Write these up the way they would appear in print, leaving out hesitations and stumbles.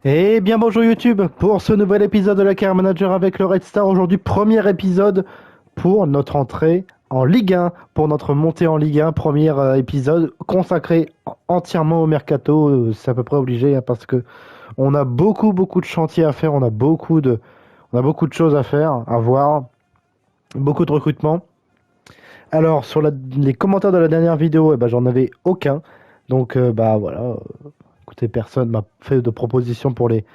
Et bien bonjour YouTube pour ce nouvel épisode de la Carrière Manager avec le Red Star. Aujourd'hui, premier épisode pour notre entrée en Ligue 1, pour notre montée en Ligue 1. Premier épisode consacré entièrement au Mercato. C'est à peu près obligé, hein, parce que on a beaucoup de chantiers à faire, on a beaucoup de choses à faire, à voir, beaucoup de recrutement. Alors sur les commentaires de la dernière vidéo, j'en avais aucun. Donc voilà. Écoutez, personne m'a fait de proposition pour les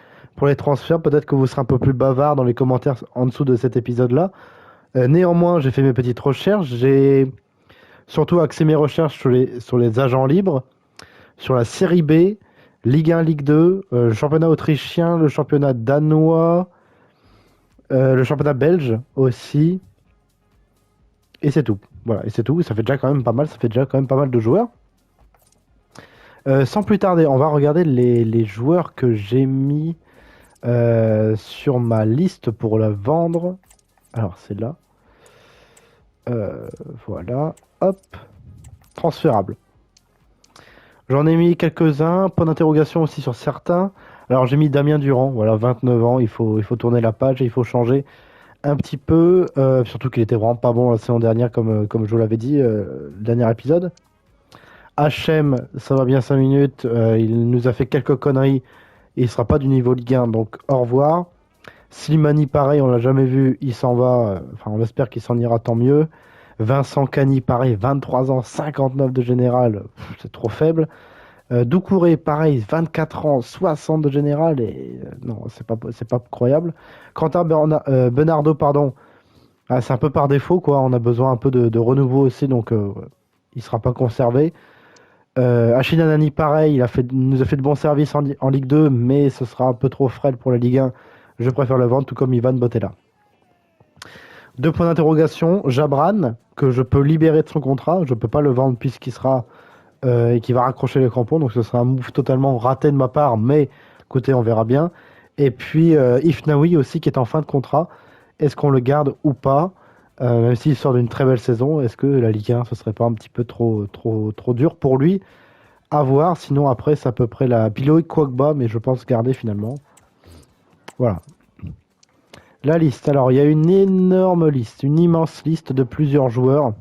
transferts. Peut-être que vous serez un peu plus bavard dans les commentaires en dessous de cet épisode-là. Néanmoins, j'ai fait mes petites recherches. J'ai surtout axé mes recherches sur les agents libres, sur la série B, Ligue 1, Ligue 2, le championnat autrichien, le championnat danois, le championnat belge aussi. Et c'est tout. Voilà, et c'est tout. Ça fait déjà quand même pas mal. Ça fait déjà quand même pas mal de joueurs. Sans plus tarder, on va regarder les joueurs que j'ai mis sur ma liste pour la vendre. Alors c'est là. Voilà. Hop. Transférable. J'en ai mis quelques-uns. Point d'interrogation aussi sur certains. Alors j'ai mis Damien Durand. Voilà, 29 ans. Il faut tourner la page et il faut changer un petit peu. Surtout qu'il était vraiment pas bon la saison dernière, comme je vous l'avais dit, le dernier épisode. HM, ça va bien 5 minutes. Il nous a fait quelques conneries. Et il sera pas du niveau Ligue 1. Donc au revoir. Slimani, pareil, on l'a jamais vu, il s'en va. Enfin, on espère qu'il s'en ira, tant mieux. Vincent Cani, pareil, 23 ans, 59 de général, c'est trop faible. Doucouré, pareil, 24 ans, 60 de général, et non, c'est pas croyable. Quentin Bernardo, pardon, c'est un peu par défaut, quoi. On a besoin un peu de renouveau aussi, donc il sera pas conservé. Achille Anani, pareil, il nous a fait de bons services en Ligue 2, mais ce sera un peu trop frêle pour la Ligue 1. Je préfère le vendre, tout comme Ivan Botella. Deux points d'interrogation. Jabran, que je peux libérer de son contrat. Je peux pas le vendre puisqu'il sera et qu'il va raccrocher les crampons. Donc ce sera un move totalement raté de ma part. Mais écoutez, on verra bien. Et puis Ifnaoui aussi qui est en fin de contrat. Est-ce qu'on le garde ou pas? Même s'il sort d'une très belle saison, est-ce que la Ligue 1 ce serait pas un petit peu trop dur pour lui? À voir. Sinon après c'est à peu près la Biloï Kwagba, mais je pense garder finalement. Voilà. La liste. Alors, il y a une énorme liste, une immense liste de plusieurs joueurs.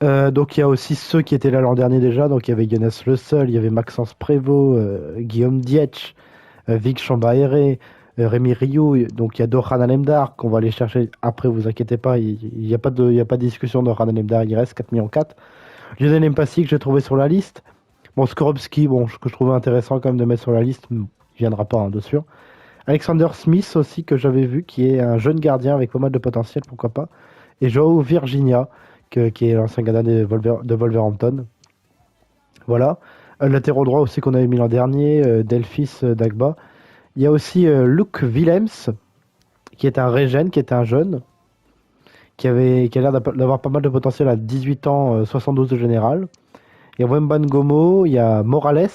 Donc, il y a aussi ceux qui étaient là l'an dernier déjà. Donc, il y avait Jonas Le Seul, il y avait Maxence Prévost, Guillaume Dietsch, Vic Chambaéré, Rémi Rioux. Donc, il y a Dohan Alemdar qu'on va aller chercher après, vous inquiétez pas. Il n'y a pas de discussion de Dohan Alemdar, il reste 4 millions 4. Lionel Mpassi que j'ai trouvé sur la liste. Bon, Skorupski, bon, que je trouvais intéressant quand même de mettre sur la liste, il viendra pas, hein, de sûr. Alexander Smith aussi que j'avais vu, qui est un jeune gardien avec pas mal de potentiel, pourquoi pas. Et Joao Virginia, qui est l'ancien gardien de Wolverhampton. Voilà. Latéral droit aussi qu'on avait mis l'an dernier, Delphis Dagba. Il y a aussi Luke Willems, qui est un régène, qui est un jeune, qui a l'air d'avoir pas mal de potentiel à 18 ans, 72 de général. Il y a Wemban Gomo, il y a Morales,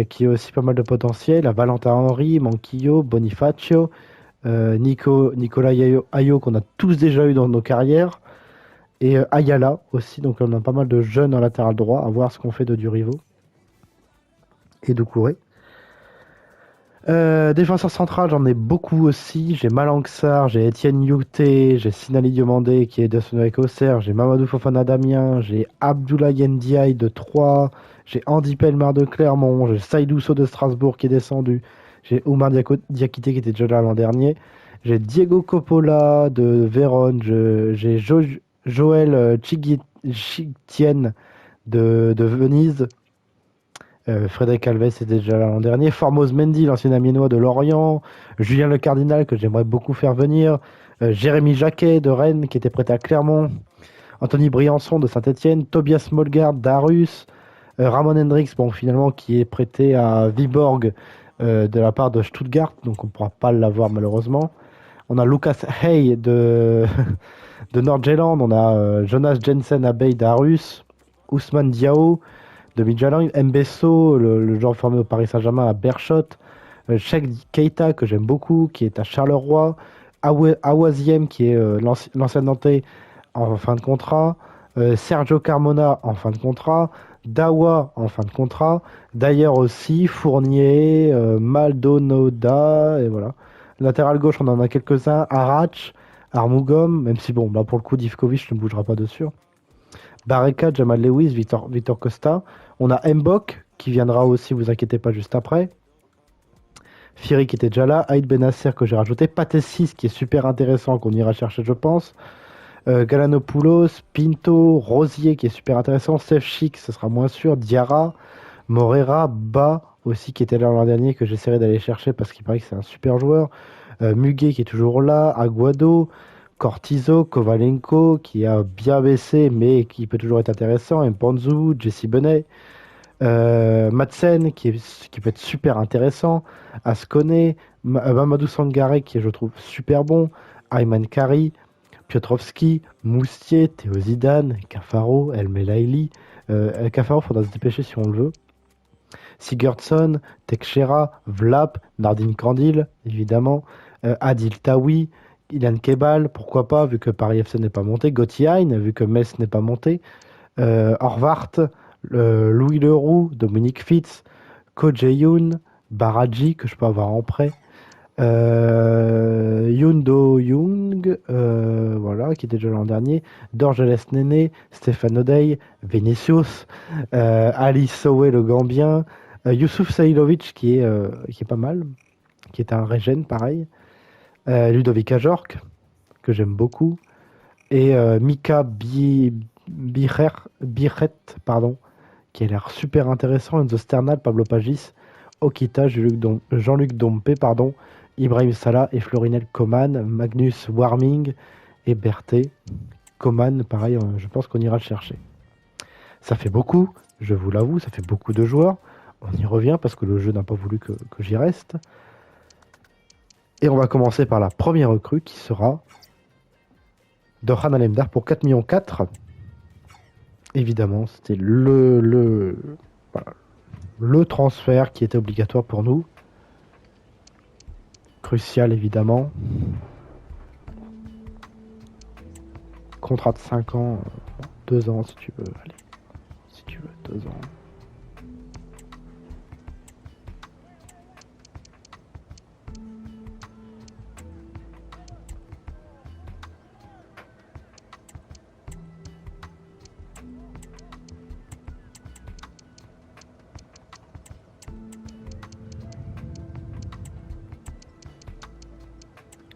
qui a aussi pas mal de potentiel, à Valentin Henry, Manquillo, Bonifacio, Nicolas Ayo qu'on a tous déjà eu dans nos carrières, et Ayala aussi, donc on a pas mal de jeunes en latéral droit, à voir ce qu'on fait de Durivo et de Kouré. Défenseur central, j'en ai beaucoup aussi. J'ai Malang Sarr, j'ai Etienne Youté, j'ai Sinali Diomandé qui est de avec Auxerre, j'ai Mamadou Fofana d'Amiens, j'ai Abdoulaye Ndiaye de Troyes, j'ai Andy Pellemar de Clermont, j'ai Saïdou So de Strasbourg qui est descendu, j'ai Oumar Diakité qui était déjà là l'an dernier, j'ai Diego Coppola de Vérone, j'ai Joël Chigtienne de Venise. Frédéric Alves était déjà là l'an dernier. Formose Mendy, l'ancien Amiénois de Lorient. Julien Le Cardinal, que j'aimerais beaucoup faire venir. Jérémy Jacquet de Rennes, qui était prêt à Clermont. Anthony Briançon de Saint-Etienne. Tobias Molgaard d'Arus. Ramon Hendricks, bon, finalement, qui est prêté à Viborg de la part de Stuttgart. Donc, on ne pourra pas l'avoir malheureusement. On a Lucas Hay de Nord-Jylland. On a Jonas Jensen Abeille d'Arus. Ousmane Diao de Midtjylland, Mbesso, le joueur formé au Paris Saint-Germain à Berchot, Cheikh Keita que j'aime beaucoup, qui est à Charleroi, Awaziem qui est l'ancien Nantais en fin de contrat, Sergio Carmona en fin de contrat, Dawa en fin de contrat. D'ailleurs aussi, Fournier, Maldonado, et voilà. Latéral gauche, on en a quelques-uns. Arach, Armugom, même si bon, là pour le coup, Divkovic ne bougera pas dessus. Bareka, Jamal Lewis, Victor Costa. On a Mbok qui viendra aussi, vous inquiétez pas, juste après. Firi qui était déjà là. Aïd Benasser que j'ai rajouté. Patessis qui est super intéressant, qu'on ira chercher, je pense. Galanopoulos, Pinto, Rosier qui est super intéressant. Sefchik, ce sera moins sûr. Diarra, Morera, Ba aussi qui était là l'an dernier, que j'essaierai d'aller chercher parce qu'il paraît que c'est un super joueur. Muguet qui est toujours là. Aguado. Cortizo, Kovalenko, qui a bien baissé, mais qui peut toujours être intéressant. Mpanzu, Jesse Benet, Madsen, qui peut être super intéressant. Ascone, Mamadou Sangaré, qui est, je trouve, super bon. Ayman Kari, Piotrowski, Moustier, Théo Zidane, Cafaro, El Melaili. Cafaro, faudra se dépêcher si on le veut. Sigurdsson, Tekshera, Vlap, Nardine Kandil, évidemment. Adil Tawi. Ilan Kebal, pourquoi pas, vu que Paris FC n'est pas monté. Gauthier, vu que Metz n'est pas monté. Horvath, Louis Leroux, Dominique Fitz, Ko Jae-yoon, Baraji, que je peux avoir en prêt. Yoon Do-young, voilà, qui était déjà l'an dernier. Dorgeles Néné, Stéphane Odey, Vinicius, Ali Sowe, le Gambien. Youssouf Saïlovic, qui est pas mal, qui est un régène, pareil. Ludovic Ajorc, que j'aime beaucoup, et Mika Biret, pardon, qui a l'air super intéressant. Enzo Sternal, Pablo Pagis, Okita, Jean-Luc Dompe, pardon, Ibrahim Salah et Florinel Coman, Magnus Warming et Berthet. Coman, pareil, je pense qu'on ira le chercher. Ça fait beaucoup, je vous l'avoue, ça fait beaucoup de joueurs. On y revient parce que le jeu n'a pas voulu que j'y reste. Et on va commencer par la première recrue qui sera Dorhan Alemdar pour 4,4 millions. Évidemment, c'était le transfert qui était obligatoire pour nous. Crucial, évidemment. Contrat de 5 ans, 2 ans si tu veux. Allez, si tu veux, 2 ans.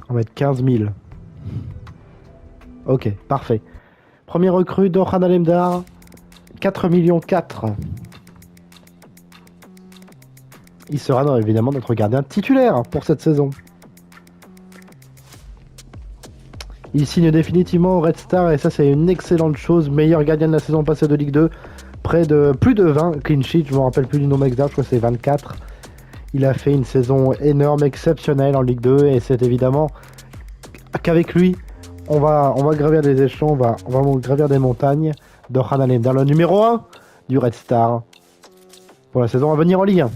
On va mettre 15 000. Ok, parfait. Premier recrue, Dorhan Alemdar, 4 millions 4. Il sera évidemment notre gardien titulaire pour cette saison. Il signe définitivement au Red Star et ça c'est une excellente chose. Meilleur gardien de la saison passée de Ligue 2. Plus de 20 clean sheets, je ne me rappelle plus du nombre exact, je crois que c'est 24. Il a fait une saison énorme, exceptionnelle en Ligue 2 et c'est évidemment qu'avec lui, on va gravir des échelons, on va gravir des montagnes. Dorhan Alemdar, le numéro 1 du Red Star pour la saison à venir en Ligue 1.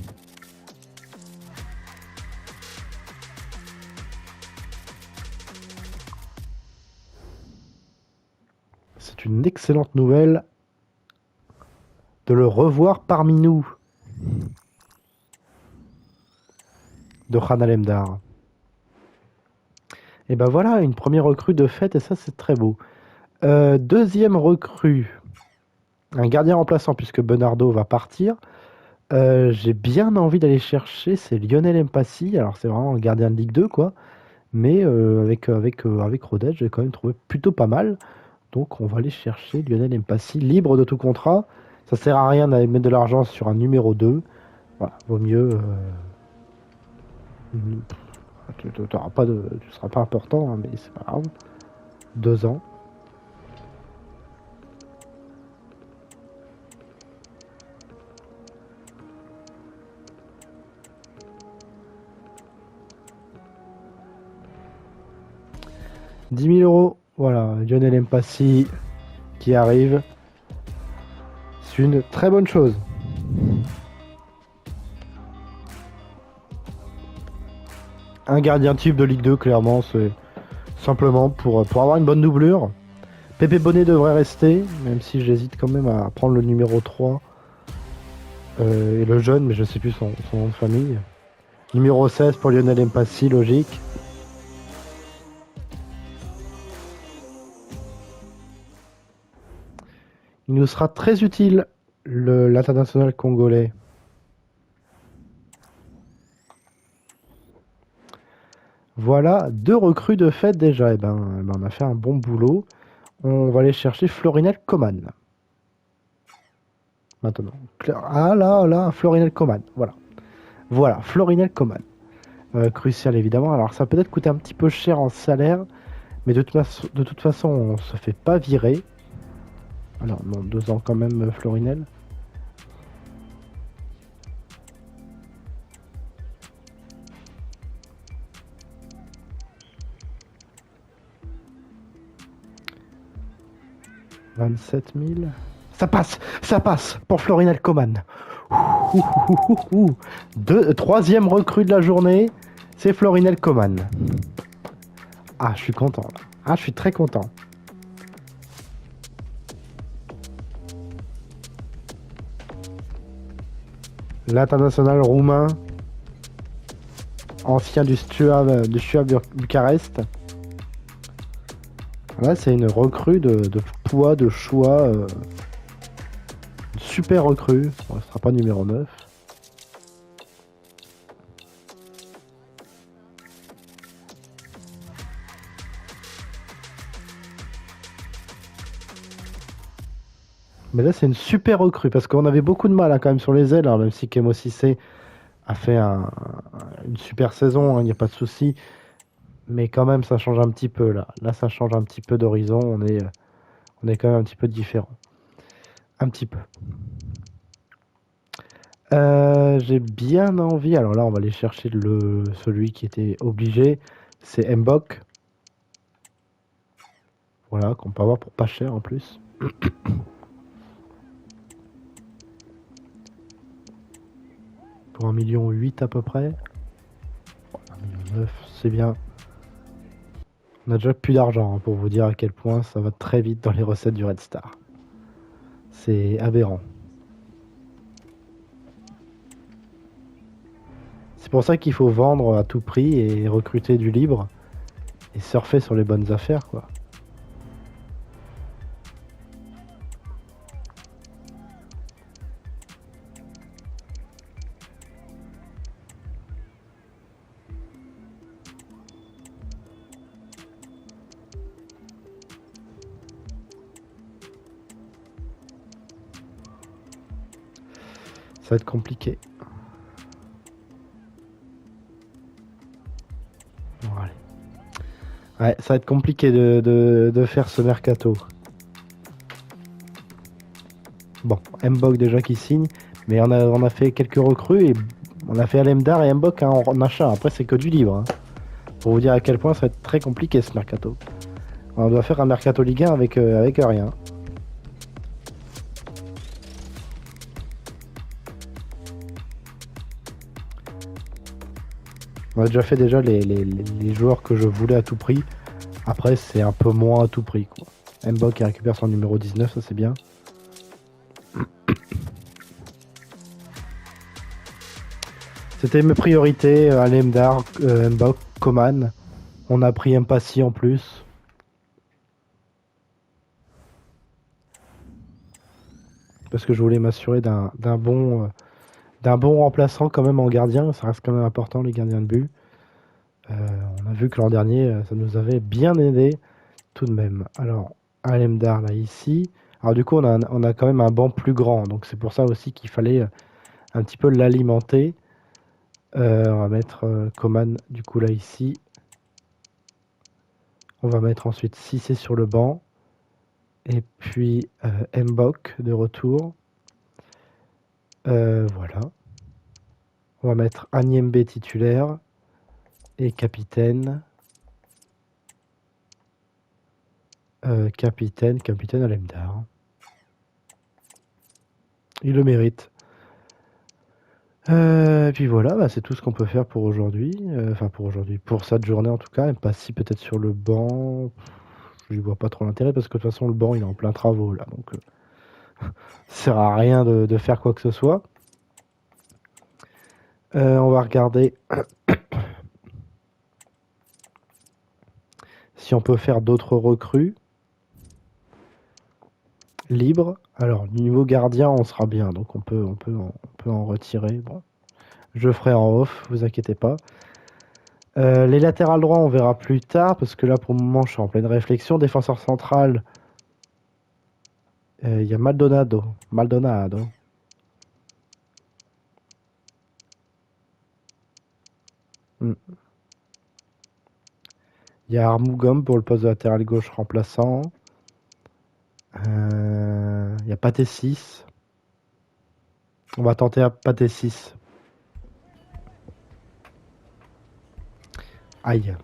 C'est une excellente nouvelle de le revoir parmi nous. Dorhan Alemdar. Et ben voilà, une première recrue de fait, et ça c'est très beau. Deuxième recrue, un gardien remplaçant puisque Bernardo va partir. J'ai bien envie d'aller chercher, c'est Lionel Mpassi. Alors c'est vraiment un gardien de Ligue 2 quoi, mais avec Rodez, j'ai quand même trouvé plutôt pas mal. Donc on va aller chercher Lionel Mpassi, libre de tout contrat. Ça sert à rien d'aller mettre de l'argent sur un numéro 2. Voilà, vaut mieux. Tu seras pas important, hein, mais c'est pas grave. 2 ans. $10 000. Voilà, Lionel Mpassi qui arrive. C'est une très bonne chose. Un gardien type de Ligue 2, clairement, c'est simplement pour avoir une bonne doublure. Pépé Bonnet devrait rester, même si j'hésite quand même à prendre le numéro 3 Et le jeune, mais je sais plus son nom de famille. Numéro 16 pour Lionel Mpassi, logique. Il nous sera très utile, l'international congolais. Voilà, 2 recrues de fait déjà. On a fait un bon boulot. On va aller chercher Florinel Coman. Maintenant. Ah là, Florinel Coman. Voilà. Voilà, Florinel Coman. Crucial évidemment. Alors ça peut-être coûter un petit peu cher en salaire, mais de toute façon, on se fait pas virer. Alors, non, 2 ans quand même, Florinel. « 27 000. Ça passe pour Florinel Coman. Troisième recrue de la journée, c'est Florinel Coman. Ah, je suis content là. Ah, je suis très content. L'international roumain, ancien du Steaua Bucarest. Là, c'est une recrue de poids, de choix. Super recrue. Bon, ce sera pas numéro 9. Mais là, c'est une super recrue parce qu'on avait beaucoup de mal hein, quand même sur les ailes, hein, même si Kemo Sissé a fait une super saison, il n'y a pas de souci. Mais quand même, ça change un petit peu là. Là, ça change un petit peu d'horizon. On est quand même un petit peu différent. Un petit peu. J'ai bien envie. Alors là, on va aller chercher celui qui était obligé. C'est Mbok. Voilà, qu'on peut avoir pour pas cher en plus. Pour 1,8 million à peu près. 1,9 million, c'est bien. On a déjà plus d'argent hein, pour vous dire à quel point ça va très vite dans les recettes du Red Star. C'est aberrant. C'est pour ça qu'il faut vendre à tout prix et recruter du libre et surfer sur les bonnes affaires, quoi. Ça va être compliqué. Bon, allez. Ouais, ça va être compliqué de faire ce mercato. Bon, Mbok déjà qui signe, mais on a fait quelques recrues et on a fait Alemdar et Mbok hein, en achat. Après, c'est que du libre. Hein. Pour vous dire à quel point ça va être très compliqué ce mercato. On doit faire un mercato Ligue 1 avec rien. On a déjà fait les joueurs que je voulais à tout prix. Après, c'est un peu moins à tout prix. Quoi. Mbok qui récupère son numéro 19, ça c'est bien. C'était mes priorités, Alemdar, Mbok, Coman. On a pris Mpassi en plus. Parce que je voulais m'assurer d'un bon remplaçant quand même en gardien. Ça reste quand même important les gardiens de but. On a vu que l'an dernier, ça nous avait bien aidé tout de même. Alors, Alemdar là ici. Alors du coup, on a quand même un banc plus grand. Donc c'est pour ça aussi qu'il fallait un petit peu l'alimenter. On va mettre Coman du coup là ici. On va mettre ensuite Cissé sur le banc. Et puis Mbok de retour. Voilà. On va mettre Agnembé titulaire. Et capitaine. Capitaine Alemdar. Il le mérite. Et puis voilà, bah, c'est tout ce qu'on peut faire pour aujourd'hui. Enfin pour aujourd'hui, pour cette journée en tout cas. Mpassi peut-être sur le banc. Je lui vois pas trop l'intérêt parce que de toute façon le banc il est en plein travaux là. Donc ça sert à rien de faire quoi que ce soit. On va regarder si on peut faire d'autres recrues libres. Alors, niveau gardien, on sera bien, donc on peut en retirer. Bon, je ferai en off, vous inquiétez pas. Les latérales droits, on verra plus tard, parce que là, pour le moment, je suis en pleine réflexion. Défenseur central, il y a Maldonado. Maldonado. Hmm. Il y a Armougom pour le poste de latéral gauche remplaçant. Il y a Pathé 6. On va tenter à Pathé 6. Aïe.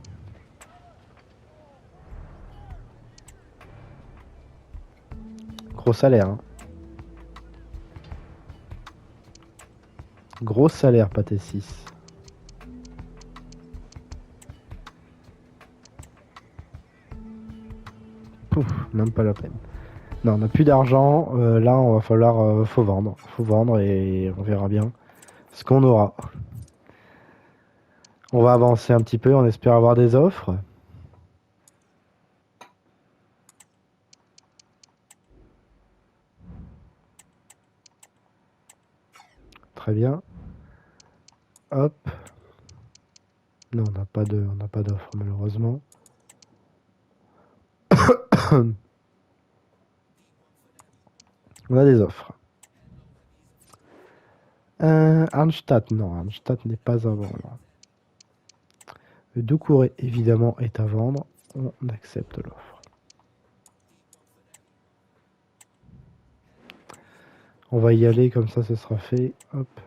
Gros salaire. Hein. Gros salaire, Pathé 6. Pouf, même pas la peine. Non, on n'a plus d'argent. Là, on va falloir... faut vendre. Faut vendre et on verra bien ce qu'on aura. On va avancer un petit peu. On espère avoir des offres. Très bien. Hop. Non, on n'a pas d'offre malheureusement. On a des offres. Arnstadt, non, Arnstadt n'est pas à vendre. Le Doucouré, évidemment, est à vendre. On accepte l'offre. On va y aller, comme ça, ce sera fait. Hop.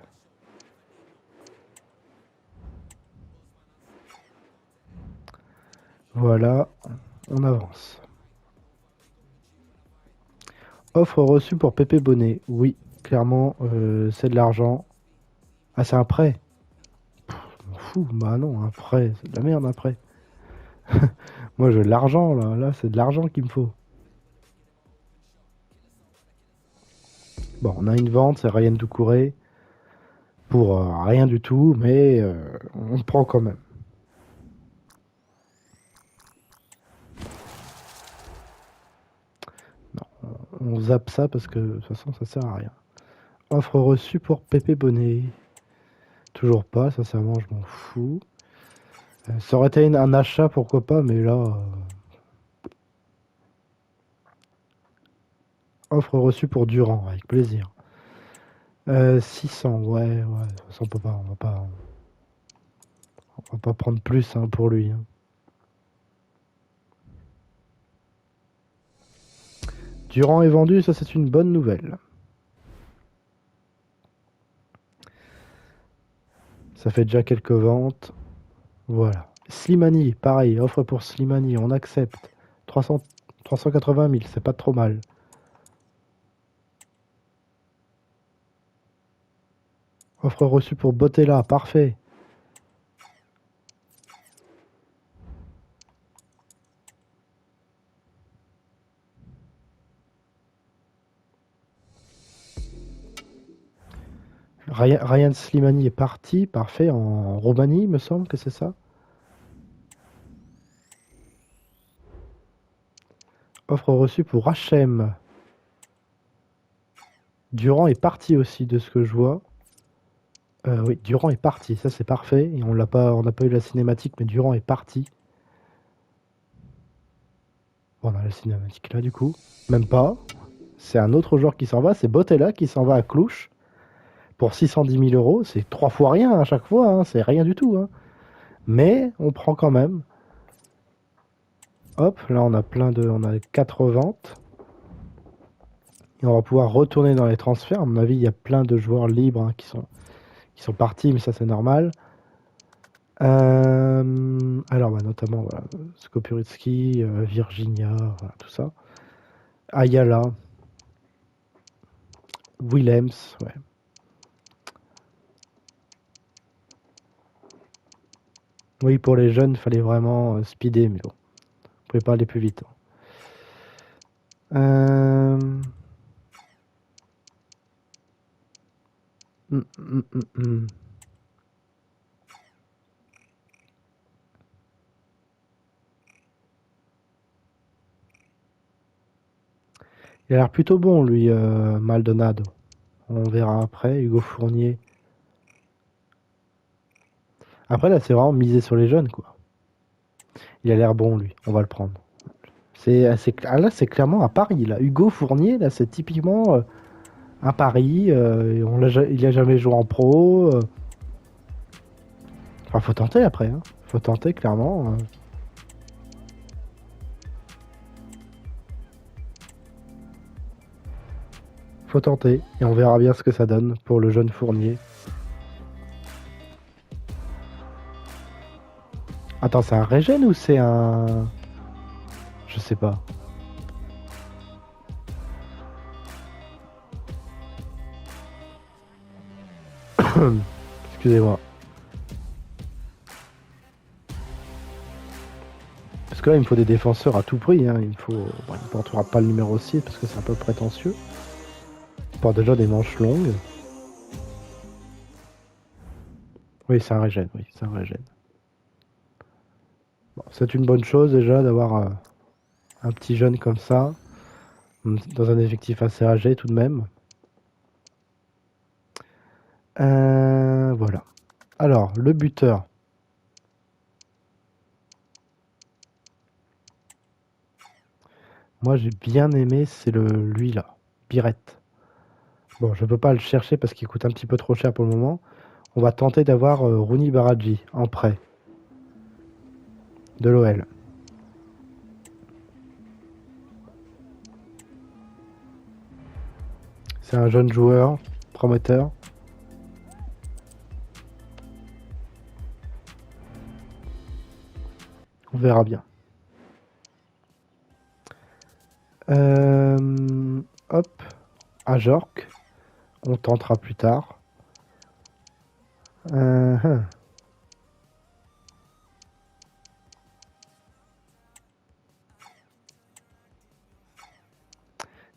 Voilà, on avance. Offre reçue pour Pépé Bonnet. Oui, clairement, c'est de l'argent. Ah, c'est un prêt. Je m'en fous. Bah non, un prêt, c'est de la merde, un prêt. Moi, j'ai de l'argent, là. Là, c'est de l'argent qu'il me faut. Bon, on a une vente, c'est Ryan Doucouré. Pour rien du tout, mais on le prend quand même. Non, on zappe ça parce que de toute façon, ça sert à rien. Offre reçue pour Pépé Bonnet. Toujours pas, sincèrement, je m'en fous. Ça aurait été un achat, pourquoi pas, mais là... offre reçue pour Durand, avec plaisir. 600, ouais, de toute façon, on va pas prendre plus hein, pour lui. Hein. Durand est vendu, ça c'est une bonne nouvelle. Ça fait déjà quelques ventes. Voilà. Slimani, pareil, offre pour Slimani, on accepte. 380 000, c'est pas trop mal. Offre reçue pour Botella, parfait. Ryan Slimani est parti, parfait, en Roumanie, il me semble que c'est ça. Offre reçue pour Hachem. Durand est parti aussi, de ce que je vois. Oui, Durand est parti, ça c'est parfait. Et on n'a pas eu la cinématique, mais Durand est parti. Bon, on a la cinématique là, du coup. Même pas. C'est un autre joueur qui s'en va, c'est Botella qui s'en va à Clouche. Pour 610 000 euros, c'est 3 fois rien à chaque fois, hein, c'est rien du tout. Hein. Mais on prend quand même. Hop, là on a on a 4 ventes. Et on va pouvoir retourner dans les transferts. À mon avis, il y a plein de joueurs libres hein, qui sont partis, mais ça c'est normal. Alors, bah, notamment voilà, Skopuritsky, Virginia, voilà, tout ça. Ayala, Willems, ouais. Oui, pour les jeunes, il fallait vraiment speeder, mais bon, on pouvait pas aller plus vite. Hein. Hum, hum, hum, hum. Il a l'air plutôt bon, lui, Maldonado. On verra après. Hugo Fournier. Après, là, c'est vraiment misé sur les jeunes, quoi. Il a l'air bon, lui. On va le prendre. Là, c'est clairement un pari, là. Hugo Fournier, là, c'est typiquement un pari. Il a jamais joué en pro. Enfin, faut tenter après. Hein. Faut tenter, clairement. Faut tenter. Et on verra bien ce que ça donne pour le jeune Fournier. Attends, c'est un régène ou c'est un... Je sais pas. Excusez-moi. Parce que là, il me faut des défenseurs à tout prix. Hein. Il me faut... Bon, il ne portera pas le numéro 6 parce que c'est un peu prétentieux. Il porte déjà des manches longues. Oui, c'est un régène. Oui, c'est un régène. Bon, c'est une bonne chose déjà d'avoir un petit jeune comme ça. Dans un effectif assez âgé tout de même. Voilà. Alors, le buteur. Moi, j'ai bien aimé, c'est lui là, Birette. Bon, je peux pas le chercher parce qu'il coûte un petit peu trop cher pour le moment. On va tenter d'avoir Rooney Baradji en prêt de l'OL. C'est un jeune joueur, prometteur. On verra bien. Hop, Ajorc. On tentera plus tard.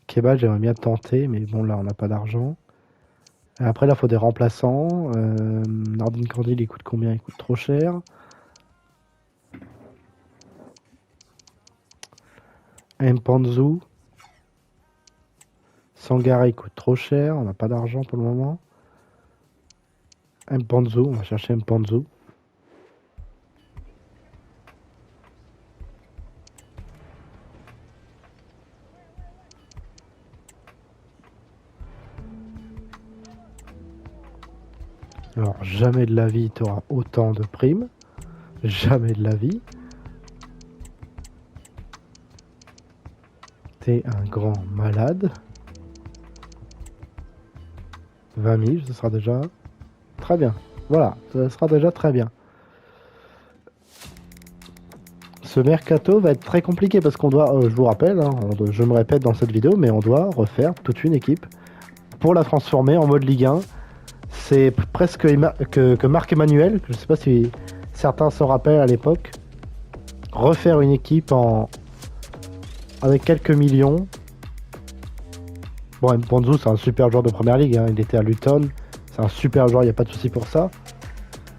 Keba, j'aimerais bien tenter, mais bon, là, on n'a pas d'argent. Après, là, il faut des remplaçants. Nardine Candil, il coûte combien? Il coûte trop cher. Mpanzu. Sangara, il coûte trop cher. On n'a pas d'argent pour le moment. Mpanzu, on va chercher Mpanzu. Alors, jamais de la vie, tu auras autant de primes. Jamais de la vie. T'es un grand malade. 20 000, ce sera déjà très bien. Voilà, ce sera déjà très bien. Ce mercato va être très compliqué parce qu'on doit, je vous rappelle, hein, je me répète dans cette vidéo, mais on doit refaire toute une équipe pour la transformer en mode Ligue 1. C'est presque que Marc Emmanuel, je ne sais pas si certains se rappellent à l'époque, refaire une équipe avec quelques millions. Bon, Mpanzu, c'est un super joueur de première ligue, hein. Il était à Luton, c'est un super joueur, il n'y a pas de souci pour ça.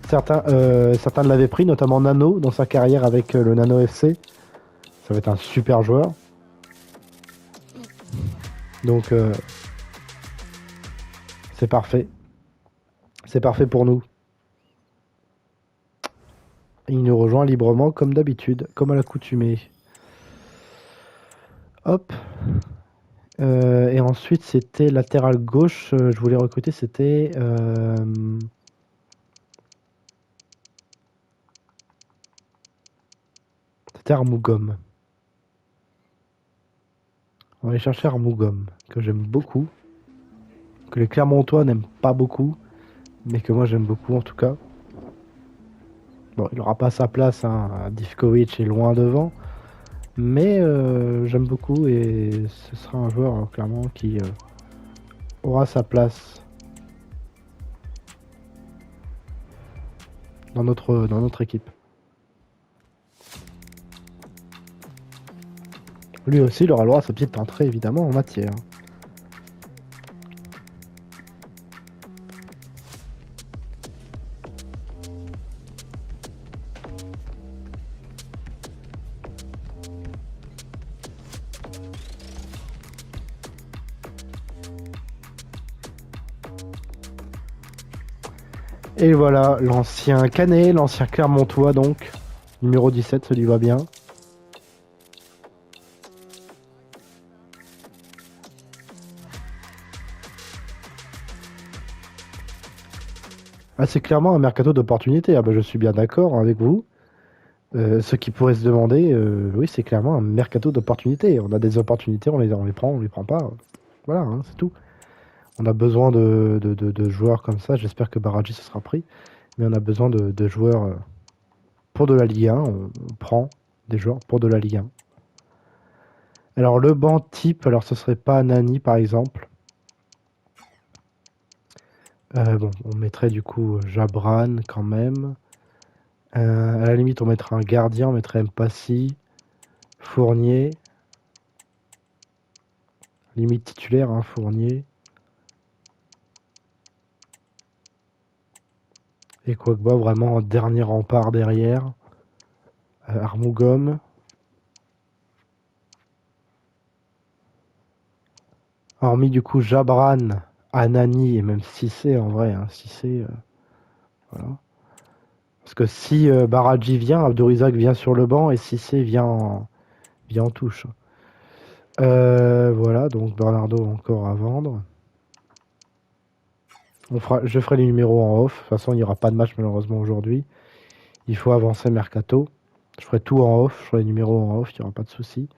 Certains l'avaient pris, notamment Nano, dans sa carrière avec le Nano FC. Ça va être un super joueur. Donc, c'est parfait. C'est parfait pour nous. Il nous rejoint librement, comme d'habitude, comme à l'accoutumée. Hop. Et ensuite, c'était latéral gauche. Je voulais recruter, c'était... C'était Armougom. On va aller chercher Armougom, que j'aime beaucoup. Que les Clermontois n'aiment pas beaucoup. Mais que moi j'aime beaucoup en tout cas. Bon, il n'aura pas sa place, hein. Divkovic est loin devant. Mais j'aime beaucoup et ce sera un joueur clairement qui aura sa place dans notre équipe. Lui aussi, il aura le droit à sa petite entrée évidemment en matière. Et voilà, l'ancien Canet, l'ancien Clermontois donc. Numéro 17, ça lui va bien. Ah, c'est clairement un mercato d'opportunité. Ah, bah, je suis bien d'accord avec vous. Ce qui pourrait se demander, oui, c'est clairement un mercato d'opportunité. On a des opportunités, on les prend pas. Voilà, hein, c'est tout. On a besoin de joueurs comme ça. J'espère que Baraji se sera pris. Mais on a besoin de joueurs pour de la Ligue 1. On prend des joueurs pour de la Ligue 1. Alors, le banc type, alors ce serait pas Nani par exemple. Bon, on mettrait du coup Jabran quand même. À la limite, on mettrait un gardien, on mettrait Mpassi, Fournier. Limite titulaire, hein, Fournier. Et Kwagba vraiment en dernier rempart derrière. Armougom. Hormis du coup Jabran, Anani et même Cissé en vrai. Hein, Cissé, voilà. Parce que si Baraji vient, Abdourizak vient sur le banc et Cissé vient en touche. Voilà, donc Bernardo encore à vendre. Je ferai les numéros en off. De toute façon, il n'y aura pas de match malheureusement aujourd'hui. Il faut avancer Mercato. Je ferai tout en off. Je ferai les numéros en off. Il n'y aura pas de souci.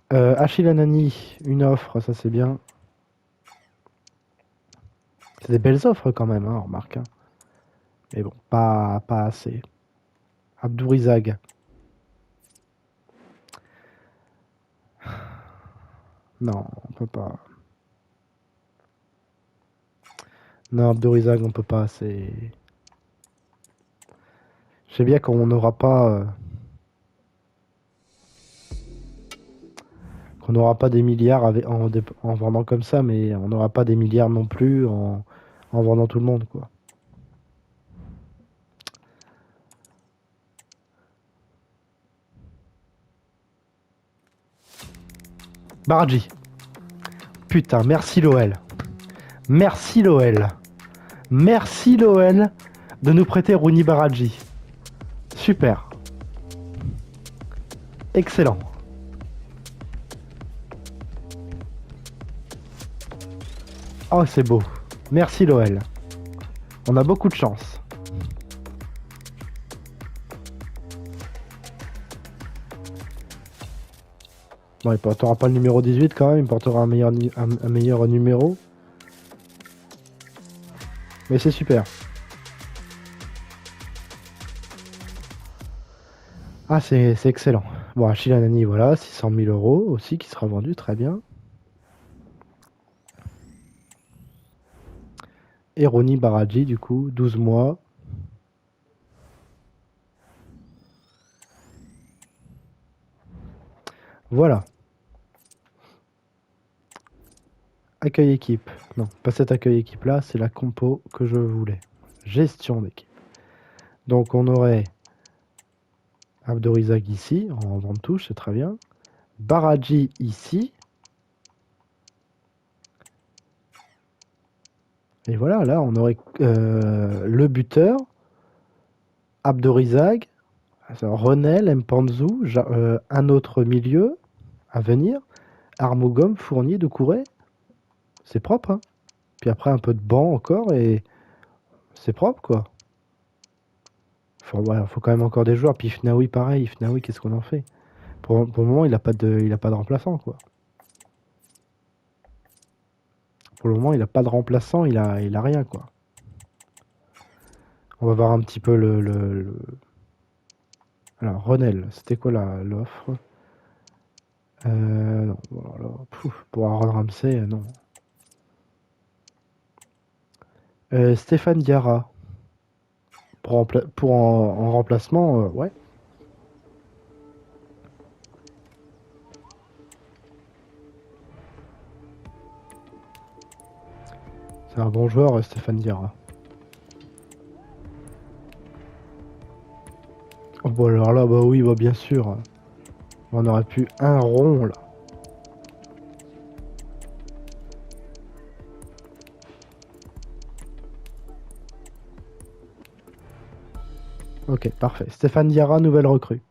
Achille Anani, une offre, ça c'est bien. C'est des belles offres quand même, hein, remarque. Hein. Mais bon, pas assez. Abdourizag. Non, on peut pas. Non, Abdourizag, on peut pas. Je sais bien qu'on n'aura pas. Qu'on n'aura pas des milliards en vendant comme ça, mais on n'aura pas des milliards non plus en vendant tout le monde, quoi. Baraji. Putain, merci l'OL. Merci l'OL. Merci l'OL de nous prêter Rooney Baraji. Super. Excellent. Oh, c'est beau. Merci l'OL. On a beaucoup de chance. Bon, il portera pas le numéro 18 quand même, il portera un meilleur numéro. Mais c'est super. Ah, c'est excellent. Bon, Achille Anani, voilà, 600 000 euros aussi qui sera vendu, très bien. Et Ronny Baraji, du coup, 12 mois. Voilà. Accueil équipe. Non, pas cet accueil équipe là, c'est la compo que je voulais. Gestion d'équipe. Donc on aurait Abdourizag ici, en vente touche, c'est très bien. Baraji ici. Et voilà, là on aurait le buteur, Abdourizag, Renel, Mpanzu, un autre milieu à venir, Armougom, Fournier, Doucouré. C'est propre, hein. Puis après un peu de banc encore et c'est propre quoi. Faut quand même encore des joueurs. Puis Ifnaoui pareil, Ifnaoui qu'est-ce qu'on en fait pour le moment il a pas de remplaçant quoi. Pour le moment il a pas de remplaçant, il a rien quoi. On va voir un petit peu le... Alors Renel, c'était quoi l'offre non, voilà, pour Aaron Ramsey, non. Stéphane Diarra. Pour en remplacement, ouais. C'est un bon joueur, Stéphane Diarra. Oh, bon, alors là, bah oui, bah bien sûr. On aurait pu un rond, là. Ok, parfait. Stéphane Diarra, nouvelle recrue.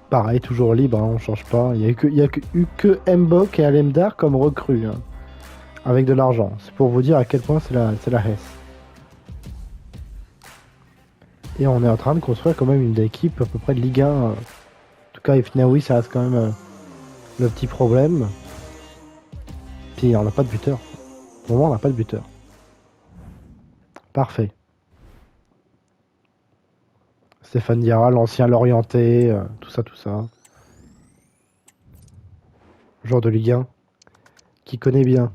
Pareil, toujours libre, hein, on change pas. Il y a eu que Mbok et Alemdar comme recrues, hein, avec de l'argent. C'est pour vous dire à quel point c'est la Hesse. Et on est en train de construire quand même une équipe à peu près de Ligue 1. En tout cas, Ifnaoui, ça reste quand même le petit problème. Puis on n'a pas de buteur. Au moment, on n'a pas de buteur. Parfait. Stéphane Diarra, l'ancien Lorientais, tout ça, tout ça. Joueur de Ligue 1, qui connaît bien.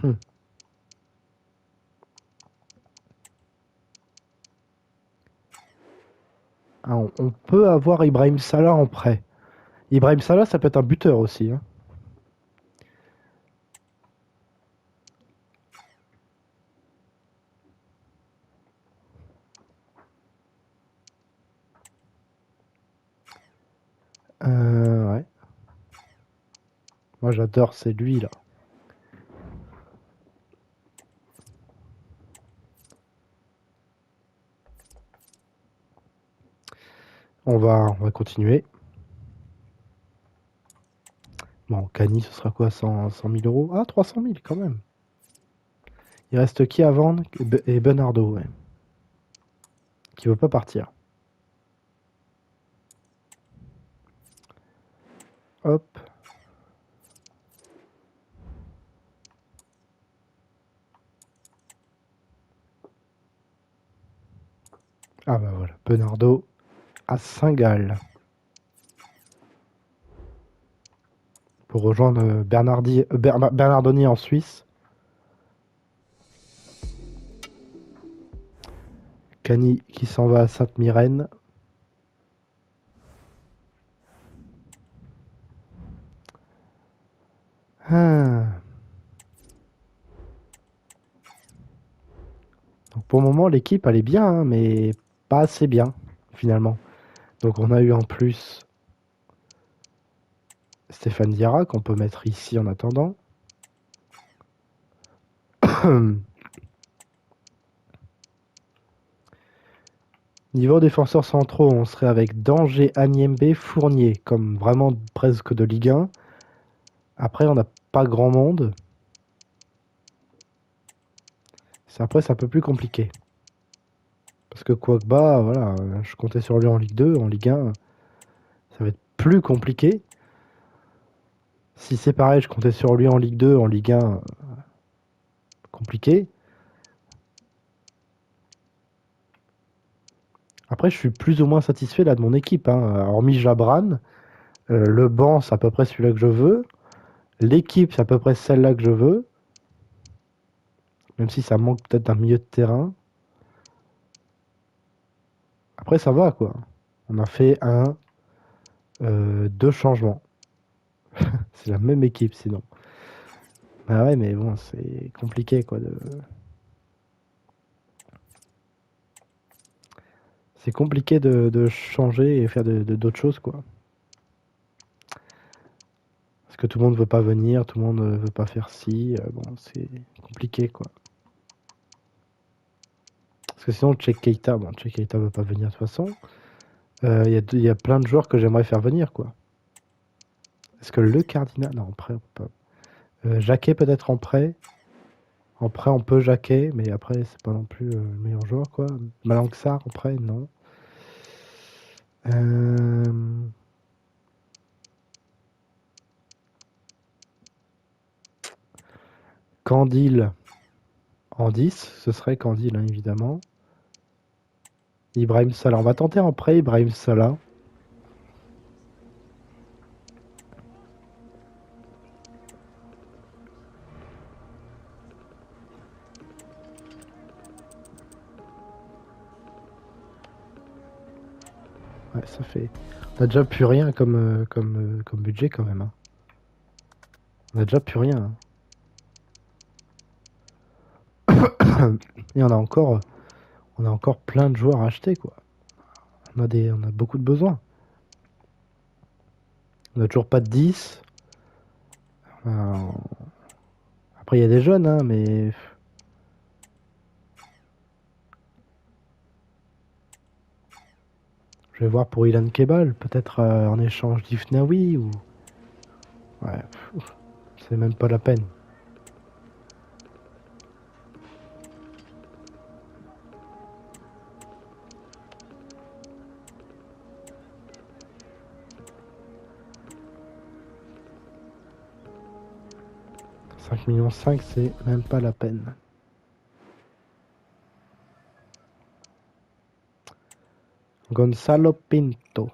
Hmm. Ah, on peut avoir Ibrahim Salah en prêt. Ibrahim Salah, ça peut être un buteur aussi, hein. Ouais. Moi, j'adore, c'est lui, là. On va continuer. Bon, Cani, ce sera quoi, 100 000 euros? Ah, 300 000 quand même. Il reste qui à vendre? Et Bernardo, ouais. Qui veut pas partir. Hop. Ah bah voilà, Bernardo à Saint-Gall. Pour rejoindre Bernardoni en Suisse. Cani qui s'en va à Sainte-Myrène. Ah. Donc pour le moment, l'équipe, elle est bien, hein, mais pas assez bien, finalement. Donc on a eu en plus Stéphane Diarra, qu'on peut mettre ici en attendant. Niveau défenseurs centraux, on serait avec Danger, Agnembé, Fournier, comme vraiment presque de Ligue 1. Après, on n'a pas grand monde. Après, c'est un peu plus compliqué. Parce que Quagba, voilà, je comptais sur lui en Ligue 2, en Ligue 1, ça va être plus compliqué. Si c'est pareil, je comptais sur lui en Ligue 2, en Ligue 1, compliqué. Après, je suis plus ou moins satisfait là de mon équipe, hein. Hormis Jabran, le banc, c'est à peu près celui-là que je veux. L'équipe, c'est à peu près celle-là que je veux. Même si ça manque peut-être d'un milieu de terrain. Après, ça va, quoi. On a fait deux changements. C'est la même équipe, sinon. Bah ouais, mais bon, c'est compliqué, quoi. C'est compliqué de changer et faire d'autres choses, quoi. Parce que tout le monde veut pas venir, tout le monde veut pas faire ci. Bon, c'est compliqué, quoi. Parce que sinon, Cheikh Keita, bon, Cheikh Keita veut pas venir de toute façon. Il y a plein de joueurs que j'aimerais faire venir, quoi. Est-ce que le Cardinal... Non, en prêt, on peut pas. Jacquet peut-être en prêt. En prêt, on peut Jacquet, mais après, c'est pas non plus le meilleur joueur, quoi. Malang Sarr en prêt, non. Candil en 10, ce serait Candil, hein, évidemment. Ibrahim Salah, on va tenter en prêt Ibrahim Salah. Ouais, ça fait. On a déjà plus rien comme budget quand même, hein. On a déjà plus rien, hein. Et on a encore. On a encore plein de joueurs à acheter, quoi. On a beaucoup de besoins. On a toujours pas de 10. Euh, Après, il y a des jeunes, hein, mais... Je vais voir pour Ilan Kebal, peut-être en échange d'Ifnaoui ou... Ouais, c'est même pas la peine. $5,5 millions, c'est même pas la peine. Gonzalo Pinto.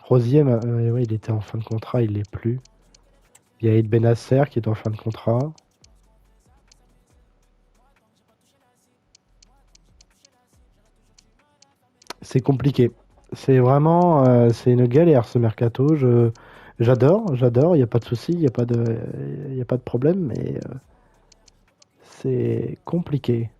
Rosier, ouais, il était en fin de contrat, il l'est plus. Il y a Ed Benasser qui est en fin de contrat. C'est compliqué. C'est vraiment, c'est une galère ce mercato. J'adore. Il n'y a pas de souci, il y a pas de problème, mais c'est compliqué.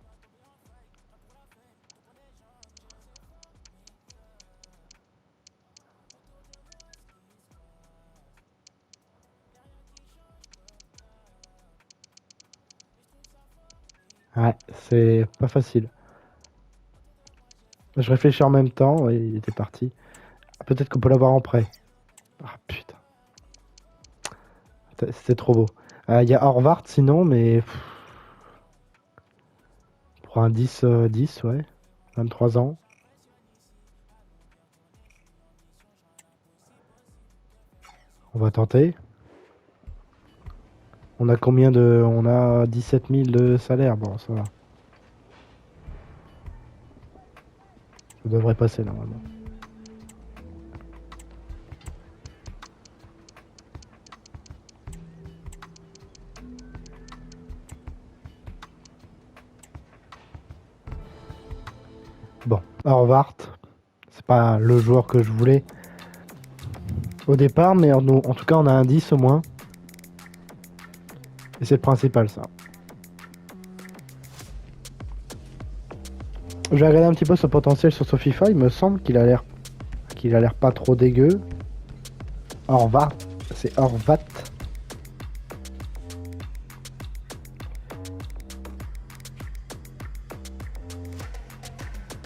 Ouais, c'est pas facile. Je réfléchis en même temps, ouais, il était parti. Peut-être qu'on peut l'avoir en prêt. Ah putain, c'était trop beau. Il y a Horvath sinon, mais pour un 10, ouais. 23 ans. On va tenter. On a combien de... On a 17 000 de salaire. Bon, ça va. Ça devrait passer normalement. Bon, Horvath, c'est pas le joueur que je voulais au départ, mais en tout cas, on a un 10 au moins. Et c'est le principal, ça. J'ai regardé un petit peu son potentiel sur ce FIFA. Il me semble qu'il a l'air pas trop dégueu. Horvath, c'est Horvath.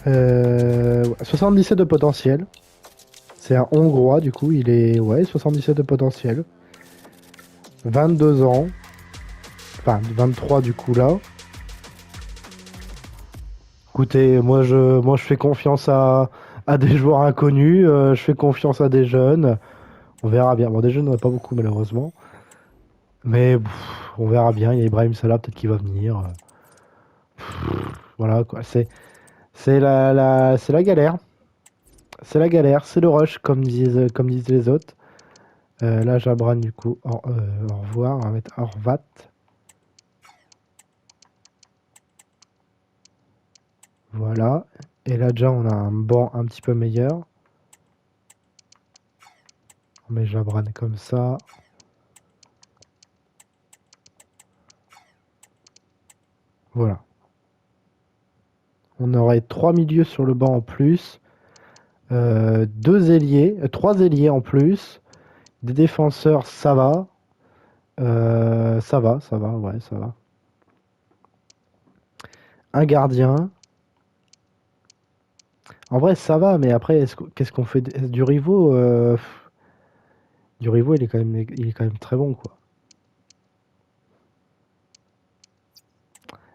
Euh, 77 de potentiel. C'est un Hongrois, du coup, il est... Ouais, 77 de potentiel. 22 ans. Enfin, 23 du coup, là. Écoutez, moi je fais confiance à des joueurs inconnus, je fais confiance à des jeunes. On verra bien. Bon, des jeunes, on n'a pas beaucoup, malheureusement. Mais on verra bien. Il y a Ibrahim Salah, peut-être qu'il va venir. Voilà, quoi. C'est la galère. C'est la galère, c'est le rush, comme disent les autres. Là, Jabran, du coup, au revoir. On va mettre Horvath. Voilà. Et là, déjà, on a un banc un petit peu meilleur. On met Jabran comme ça. Voilà. On aurait 3 milieux sur le banc en plus. 2 ailiers, 3 ailiers en plus. Des défenseurs, ça va. Ça va, ouais, ça va. Un gardien. En vrai, ça va, mais après, qu'est-ce qu'on fait du Rivo Du Rivo, il est quand même très bon, quoi.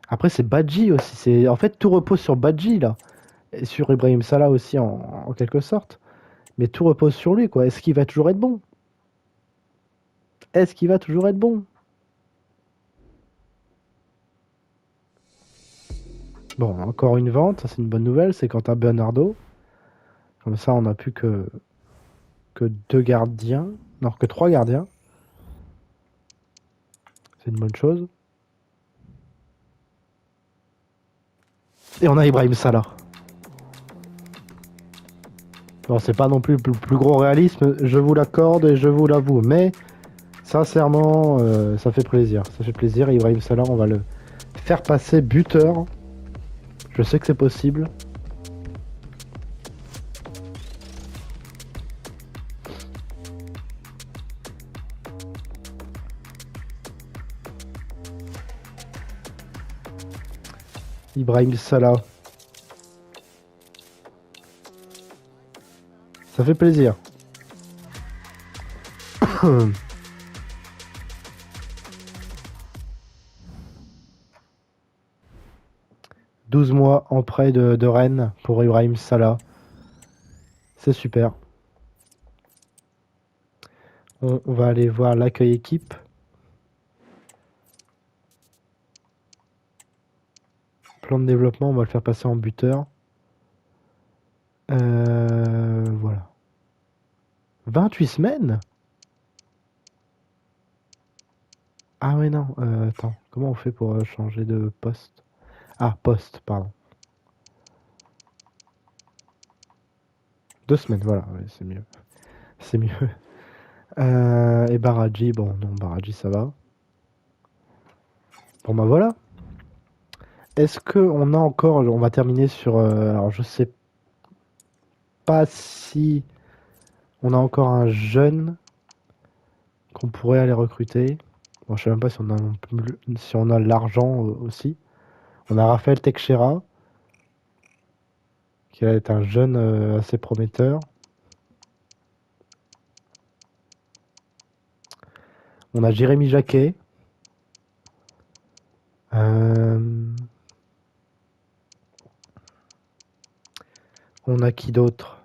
Après, c'est Badji aussi. En fait, tout repose sur Badji, là. Et sur Ibrahim Salah aussi, en quelque sorte. Mais tout repose sur lui, quoi. Est-ce qu'il va toujours être bon? Est-ce qu'il va toujours être bon? Bon, encore une vente, ça c'est une bonne nouvelle, c'est Quentin Bernardo. Comme ça, on n'a plus que 2 gardiens. Non, que 3 gardiens. C'est une bonne chose. Et on a Ibrahim Salah. Bon, c'est pas non plus le plus gros réalisme, je vous l'accorde et je vous l'avoue, mais Sincèrement, ça fait plaisir. Ça fait plaisir. Ibrahim Salah, on va le faire passer buteur. Je sais que c'est possible. Ibrahim Salah. Ça fait plaisir. 12 mois en prêt de Rennes pour Ibrahim Salah. C'est super. On va aller voir l'accueil équipe. Plan de développement, on va le faire passer en buteur. Voilà. 28 semaines? Ah ouais, non. Attends, comment on fait pour changer de poste? Ah, poste, pardon. 2 semaines, voilà, ouais, c'est mieux. C'est mieux. Et Baradji, bon, non, Baradji, ça va. Bon, bah voilà. Est-ce qu'on a encore... On va terminer sur... alors, je sais pas si on a encore un jeune qu'on pourrait aller recruter. Bon, je sais même pas si on a, si on a l'argent aussi. On a Raphaël Teixeira, qui est un jeune assez prometteur. On a Jérémy Jacquet. On a qui d'autre?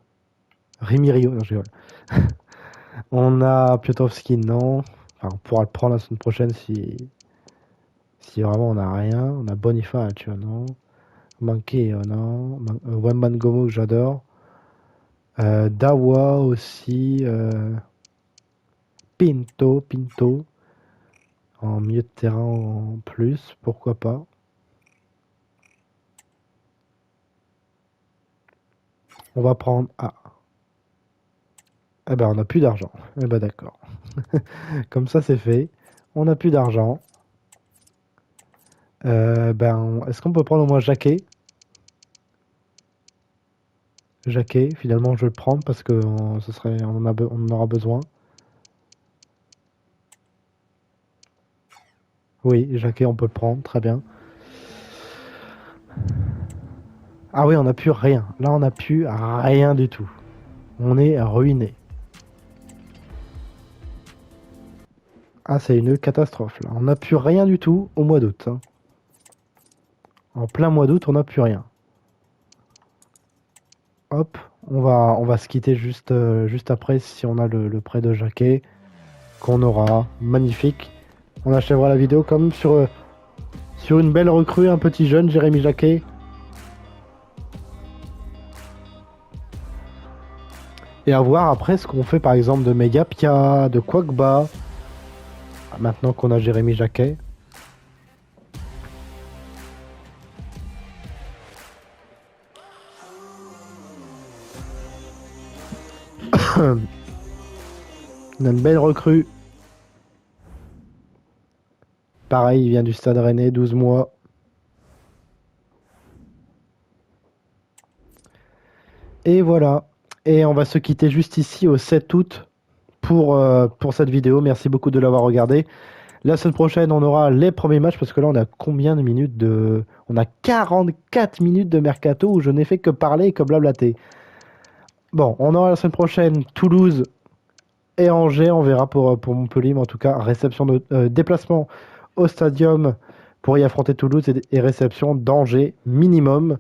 Rémi Rio, non, je rigole. On a Piotrowski, non. Enfin, on pourra le prendre la semaine prochaine si vraiment on n'a rien. On a Boniface, tu vois, non. Manqué, non. Wemban Gomo, que j'adore. Dawa aussi. Pinto. En milieu de terrain en plus, pourquoi pas. On va prendre... Ah. Eh ben, on n'a plus d'argent. Eh ben, d'accord. Comme ça, c'est fait. On n'a plus d'argent. Ben, est-ce qu'on peut prendre au moins Jacquet? Jacquet, finalement, je vais le prendre parce que ce serait, on en aura besoin. Oui, Jacquet, on peut le prendre, très bien. Ah oui, on n'a plus rien. Là, on n'a plus rien du tout. On est ruiné. Ah, c'est une catastrophe, là. On n'a plus rien du tout au mois d'août. Hein. En plein mois d'août, on n'a plus rien. Hop, on va se quitter juste après si on a le prêt de Jacquet qu'on aura. Magnifique. On achèvera la vidéo comme sur une belle recrue, un petit jeune, Jérémy Jacquet. Et à voir après ce qu'on fait par exemple de Megapia, de Quagba. Maintenant qu'on a Jérémy Jacquet. On a une belle recrue. Pareil, il vient du Stade Rennais, 12 mois. Et voilà. Et on va se quitter juste ici au 7 août pour cette vidéo. Merci beaucoup de l'avoir regardé. La semaine prochaine, on aura les premiers matchs parce que là, on a combien de minutes de... On a 44 minutes de mercato où je n'ai fait que parler et que blablater. Bon, on aura la semaine prochaine Toulouse et Angers. On verra pour Montpellier, mais en tout cas, réception de déplacement au stadium pour y affronter Toulouse et réception d'Angers minimum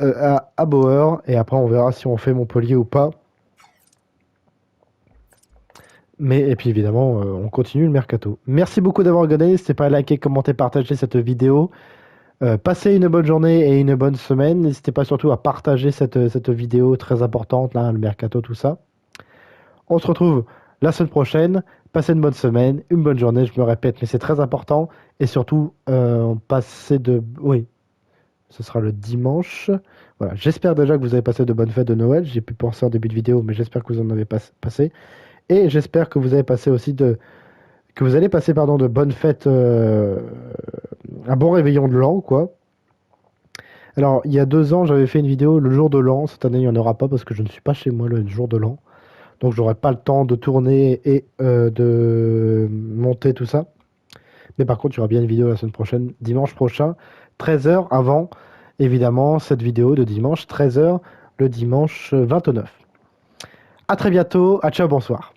à Bauer. Et après, on verra si on fait Montpellier ou pas. Et puis évidemment, on continue le mercato. Merci beaucoup d'avoir regardé. N'hésitez pas à liker, commenter, partager cette vidéo. Passez une bonne journée et une bonne semaine. N'hésitez pas surtout à partager cette vidéo très importante, là, le mercato, tout ça. On se retrouve la semaine prochaine. Passez une bonne semaine, une bonne journée, je me répète, mais c'est très important. Et surtout, passez de... Oui, ce sera le dimanche. Voilà, j'espère déjà que vous avez passé de bonnes fêtes de Noël. J'ai pu penser en début de vidéo, mais j'espère que vous en avez passé. Et j'espère que vous avez passé aussi que vous allez passer pardon, de bonnes fêtes, un bon réveillon de l'an, quoi. Alors, il y a 2 ans, j'avais fait une vidéo le jour de l'an. Cette année, il n'y en aura pas parce que je ne suis pas chez moi le jour de l'an. Donc, j'aurai pas le temps de tourner et de monter tout ça. Mais par contre, il y aura bien une vidéo la semaine prochaine, dimanche prochain, 13 h avant, évidemment, cette vidéo de dimanche, 13 h le dimanche 29. À très bientôt, à ciao, bonsoir.